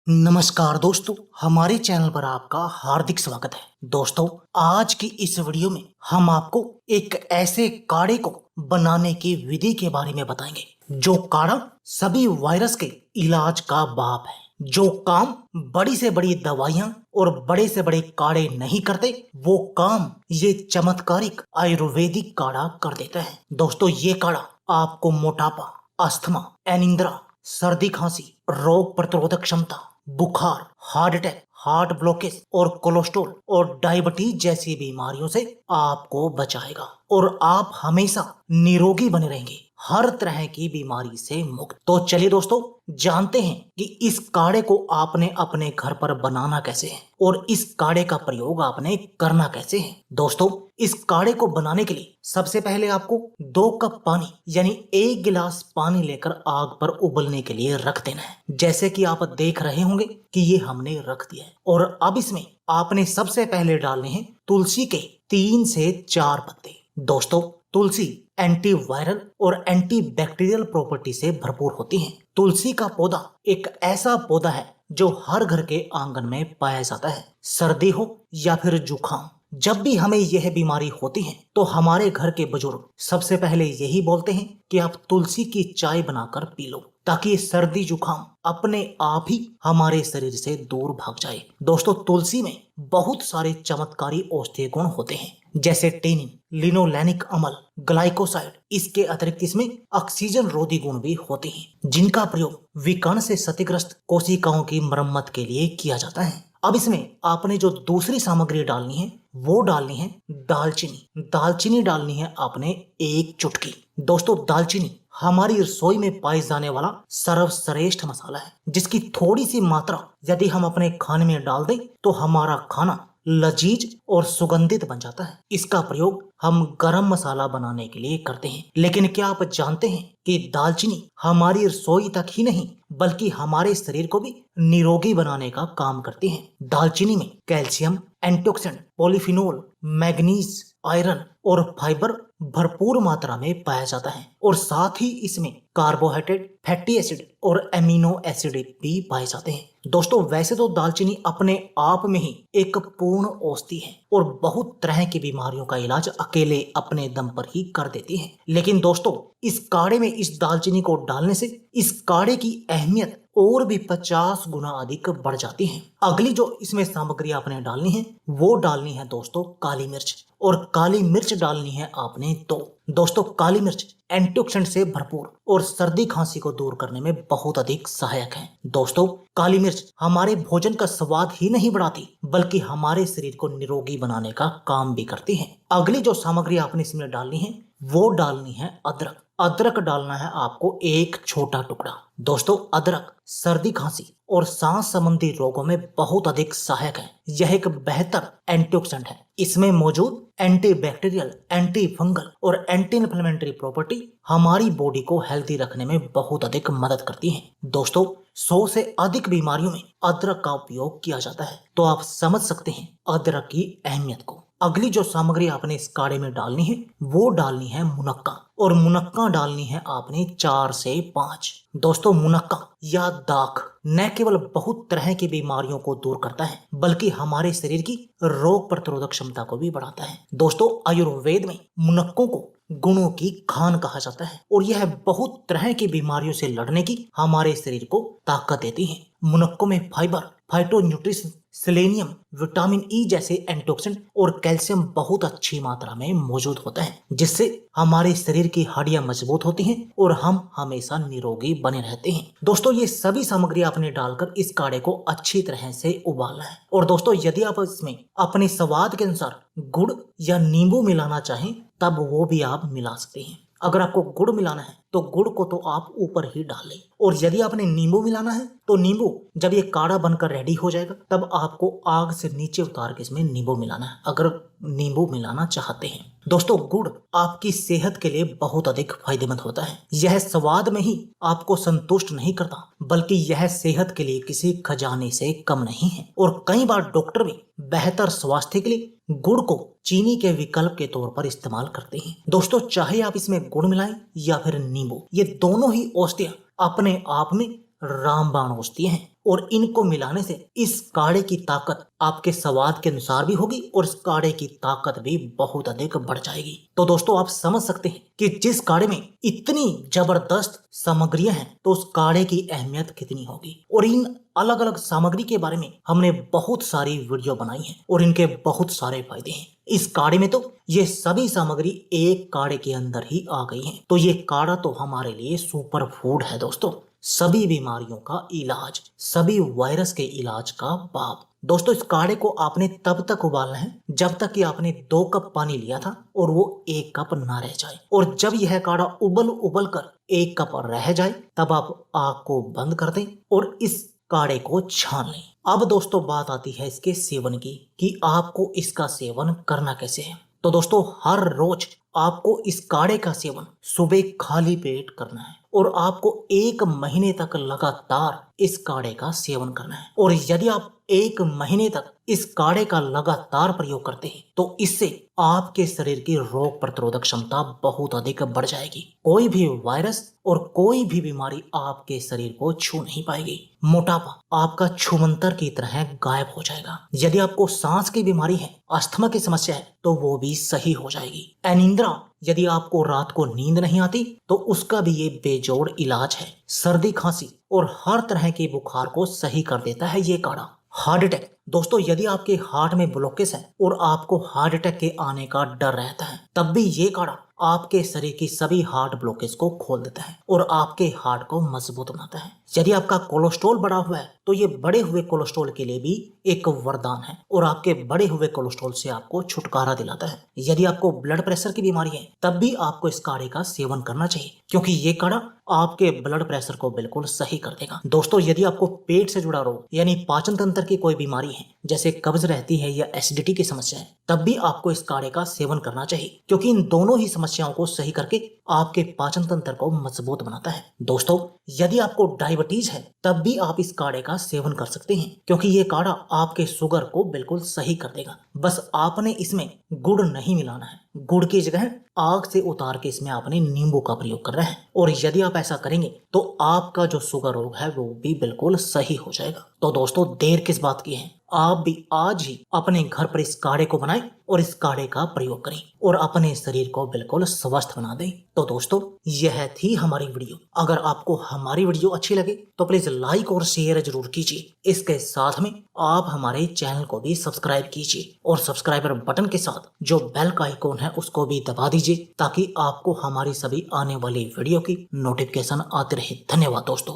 नमस्कार दोस्तों, हमारे चैनल पर आपका हार्दिक स्वागत है। दोस्तों, आज की इस वीडियो में हम आपको एक ऐसे काढ़े को बनाने की विधि के बारे में बताएंगे जो काढ़ा सभी वायरस के इलाज का बाप है। जो काम बड़ी से बड़ी दवाइयां और बड़े से बड़े काढ़े नहीं करते, वो काम ये चमत्कारिक आयुर्वेदिक काढ़ा कर देता है। दोस्तों, ये काढ़ा आपको मोटापा, अस्थमा, एनिंद्रा, सर्दी खांसी, रोग प्रतिरोधक क्षमता, बुखार, हार्ट अटैक, हार्ट ब्लॉकेज और कोलेस्ट्रॉल और डायबिटीज जैसी बीमारियों से आपको बचाएगा और आप हमेशा निरोगी बने रहेंगे, हर तरह की बीमारी से मुक्त। तो चलिए दोस्तों, जानते हैं कि इस काढ़े को आपने अपने घर पर बनाना कैसे है और इस काढ़े का प्रयोग आपने करना कैसे है। दोस्तों, इस काढ़े को बनाने के लिए सबसे पहले आपको 2 कप पानी यानी 1 गिलास पानी लेकर आग पर उबलने के लिए रख देना है। जैसे कि आप देख रहे होंगे कि ये हमने रख दिया है और अब इसमें आपने सबसे पहले डालने हैं तुलसी के 3 से 4 पत्ते। दोस्तों, तुलसी एंटी वायरल और एंटी बैक्टीरियल प्रॉपर्टी से भरपूर होती है। तुलसी का पौधा एक ऐसा पौधा है जो हर घर के आंगन में पाया जाता है। सर्दी हो या फिर जुकाम, जब भी हमें यह बीमारी होती है तो हमारे घर के बुजुर्ग सबसे पहले यही बोलते हैं कि आप तुलसी की चाय बनाकर पी लो, ताकि सर्दी जुकाम अपने आप ही हमारे शरीर से दूर भाग जाए। दोस्तों, तुलसी में बहुत सारे चमत्कारी औषधीय गुण होते हैं, जैसे टेनिन, लिनोलेनिक अम्ल, ग्लाइकोसाइड। इसके अतिरिक्त इसमें ऑक्सीजन रोधी गुण भी होते हैं, जिनका प्रयोग विकर्ण से क्षतिग्रस्त कोशिकाओं की मरम्मत के लिए किया जाता है। अब इसमें आपने जो दूसरी सामग्री डालनी है वो डालनी है दालचीनी। दालचीनी डालनी है आपने 1 चुटकी। दोस्तों, दालचीनी हमारी रसोई में पाए जाने वाला सर्वश्रेष्ठ मसाला है, जिसकी थोड़ी सी मात्रा यदि हम अपने खाने में डाल दें तो हमारा खाना लजीज और सुगंधित बन जाता है। इसका प्रयोग हम गरम मसाला बनाने के लिए करते हैं। लेकिन क्या आप जानते हैं कि दालचीनी हमारी रसोई तक ही नहीं बल्कि हमारे शरीर को भी निरोगी बनाने का काम करती है। दालचीनी में calcium, antioxidant, polyphenol, manganese, iron और फाइबर भरपूर मात्रा में पाया जाता है और साथ ही इसमें कार्बोहाइड्रेट, फैटी एसिड और एमिनो एसिड भी पाए जाते हैं। दोस्तों, वैसे तो दालचीनी अपने आप में ही एक पूर्ण औषधि है और बहुत तरह की बीमारियों का इलाज अकेले अपने दम पर ही कर देती है। लेकिन दोस्तों, इस काढ़े में इस दालचीनी को डालने से इस काढ़े की अहमियत और भी 50 गुना अधिक बढ़ जाती है। अगली जो इसमें सामग्री आपने डालनी है वो डालनी है दोस्तों काली मिर्च, और काली मिर्च डालनी है आपने 2। दोस्तों, काली मिर्च एंटीऑक्सीडेंट से भरपूर और सर्दी खांसी को दूर करने में बहुत अधिक सहायक है। दोस्तों, काली मिर्च हमारे भोजन का स्वाद ही नहीं बढ़ाती बल्कि हमारे शरीर को निरोगी बनाने का काम भी करती है। अगली जो सामग्री आपने इसमें डालनी है वो डालनी है अदरक। अदरक डालना है आपको 1 छोटा टुकड़ा। दोस्तों, अदरक सर्दी खांसी और सांस संबंधी रोगों में बहुत अधिक सहायक है। यह एक बेहतर एंटीऑक्सीडेंट है। इसमें मौजूद एंटी बैक्टीरियल, एंटी फंगल और एंटी इन्फ्लेमेटरी प्रॉपर्टी हमारी बॉडी को हेल्दी रखने में बहुत अधिक मदद करती है। दोस्तों, 100 से अधिक बीमारियों में अदरक का उपयोग किया जाता है, तो आप समझ सकते हैं अदरक की अहमियत को। अगली जो सामग्री आपने इस काढ़े में डालनी है वो डालनी है मुनक्का, और मुनक्का डालनी है आपने 4 से 5। दोस्तों, मुनक्का या दाख न केवल बहुत तरह की बीमारियों को दूर करता है बल्कि हमारे शरीर की रोग प्रतिरोधक क्षमता को भी बढ़ाता है। दोस्तों, आयुर्वेद में मुनक्कों को गुणों की खान कहा जाता है और यह बहुत तरह की बीमारियों से लड़ने की हमारे शरीर को ताकत देती है। मुनक्कों में फाइबर, फाइटोन्यूट्रिशन, सेलेनियम, विटामिन ई जैसे एंटीऑक्सीडेंट और कैल्शियम बहुत अच्छी मात्रा में मौजूद होता है, जिससे हमारे शरीर की हड्डियां मजबूत होती हैं और हम हमेशा निरोगी बने रहते हैं। दोस्तों, ये सभी सामग्री आपने डालकर इस काढ़े को अच्छी तरह से उबालना है। और दोस्तों, यदि आप इसमें अपने स्वाद के अनुसार गुड़ या नींबू मिलाना चाहें तब वो भी आप मिला सकते हैं। अगर आपको गुड़ मिलाना है तो गुड़ को तो आप ऊपर ही डाल लें, और यदि आपने नींबू मिलाना है तो नींबू जब ये काढ़ा बनकर रेडी हो जाएगा तब आपको आग से नीचे उतार के इसमें नींबू मिलाना है, अगर नींबू मिलाना चाहते हैं। दोस्तों, गुड़ आपकी सेहत के लिए बहुत अधिक फायदेमंद होता है। यह स्वाद में ही आपको संतुष्ट नहीं करता बल्कि यह सेहत के लिए किसी खजाने से कम नहीं है, और कई बार डॉक्टर भी बेहतर स्वास्थ्य के लिए गुड़ को चीनी के विकल्प के तौर पर इस्तेमाल करते हैं। दोस्तों, चाहे आप इसमें गुड़ मिलाएं या फिर नींबू, ये दोनों ही औषधियां अपने आप में रामबाण औषधियां हैं और इनको मिलाने से इस काढ़े की ताकत आपके स्वाद के अनुसार भी होगी और इस काढ़े की ताकत भी बहुत अधिक बढ़ जाएगी। तो दोस्तों आप समझ सकते हैं कि जिस काढ़े में इतनी जबरदस्त सामग्रियां हैं तो उस काढ़े की अहमियत कितनी होगी। और इन अलग अलग सामग्री के बारे में हमने बहुत सारी वीडियो बनाई है और इनके बहुत सारे फायदे हैं। इस काढ़े में तो ये सभी सामग्री एक काढ़े के अंदर ही आ गई हैं। तो ये काढ़ा तो हमारे लिए सुपर फूड है दोस्तों। सभी बीमारियों का इलाज, सभी वायरस के इलाज का बाप। दोस्तों इस काढ़े को आपने तब तक उबालना है जब तक कि आपने 2 कप पानी लिया था और वो 1 कप ना रह जाए। और जब यह काढ़ा उबल उबल कर 1 कप रह जाए तब आप आग को बंद कर दें और इस काढ़े को छान लें। अब दोस्तों बात आती है इसके सेवन की कि आपको इसका सेवन करना कैसे है। तो दोस्तों हर रोज आपको इस काढ़े का सेवन सुबह खाली पेट करना है और आपको 1 महीने तक लगातार इस काढ़े का सेवन करना है। और यदि आप 1 महीने तक इस काढ़े का लगातार प्रयोग करते हैं तो इससे आपके शरीर की रोग प्रतिरोधक क्षमता बहुत अधिक बढ़ जाएगी। कोई भी वायरस और कोई भी बीमारी आपके शरीर को छू नहीं पाएगी। मोटापा आपका छूमंतर की तरह गायब हो जाएगा। यदि आपको सांस की बीमारी है, अस्थमा की समस्या है तो वो भी सही हो जाएगी। अनिद्रा यदि आपको रात को नींद नहीं आती तो उसका भी ये बेजोड़ इलाज है। सर्दी खांसी और हर तरह के बुखार को सही कर देता है ये काढ़ा। हार्ट अटैक दोस्तों यदि आपके हार्ट में ब्लॉकेज है और आपको हार्ट अटैक के आने का डर रहता है तब भी ये काढ़ा आपके शरीर की सभी हार्ट ब्लॉकेज को खोल देता है और आपके हार्ट को मजबूत बनाता है। यदि आपका कोलेस्ट्रॉल बढ़ा हुआ है तो ये बढ़े हुए कोलेस्ट्रॉल के लिए भी एक वरदान है और आपके बढ़े हुए कोलेस्ट्रॉल से आपको छुटकारा दिलाता है। यदि आपको ब्लड प्रेशर की बीमारी है तब भी आपको इस काढ़े का सेवन करना चाहिए क्योंकि ये काढ़ा आपके ब्लड प्रेशर को बिल्कुल सही कर देगा। दोस्तों यदि आपको पेट से जुड़ा रोग यानी पाचन तंत्र की कोई बीमारी है जैसे कब्ज रहती है या एसिडिटी की समस्या है तब भी आपको इस काढ़े का सेवन करना चाहिए क्योंकि इन दोनों ही समस्याओं को सही करके आपके पाचन तंत्र को मजबूत बनाता है। दोस्तों यदि आपको डायबिटीज है तब भी आप इस काढ़े का सेवन कर सकते हैं क्योंकि ये काढ़ा आपके शुगर को बिल्कुल सही कर देगा। बस आपने इसमें गुड़ नहीं मिलाना है। गुड़ की जगह आग से उतार के इसमें आपने नींबू का प्रयोग करना है और यदि आप ऐसा करेंगे तो आपका जो शुगर रोग है वो भी बिल्कुल सही हो जाएगा। तो दोस्तों देर किस बात की है, आप भी आज ही अपने घर पर इस काढ़े को बनाएं और इस काढ़े का प्रयोग करें और अपने शरीर को बिल्कुल स्वस्थ बना दें। तो दोस्तों यह थी हमारी वीडियो। अगर आपको हमारी वीडियो अच्छी लगे तो प्लीज लाइक और शेयर जरूर कीजिए। इसके साथ में आप हमारे चैनल को भी सब्सक्राइब कीजिए और सब्सक्राइबर बटन के साथ जो बेल का आइकॉन है उसको भी दबा दीजिए ताकि आपको हमारी सभी आने वाली वीडियो की नोटिफिकेशन आती रहे। धन्यवाद दोस्तों।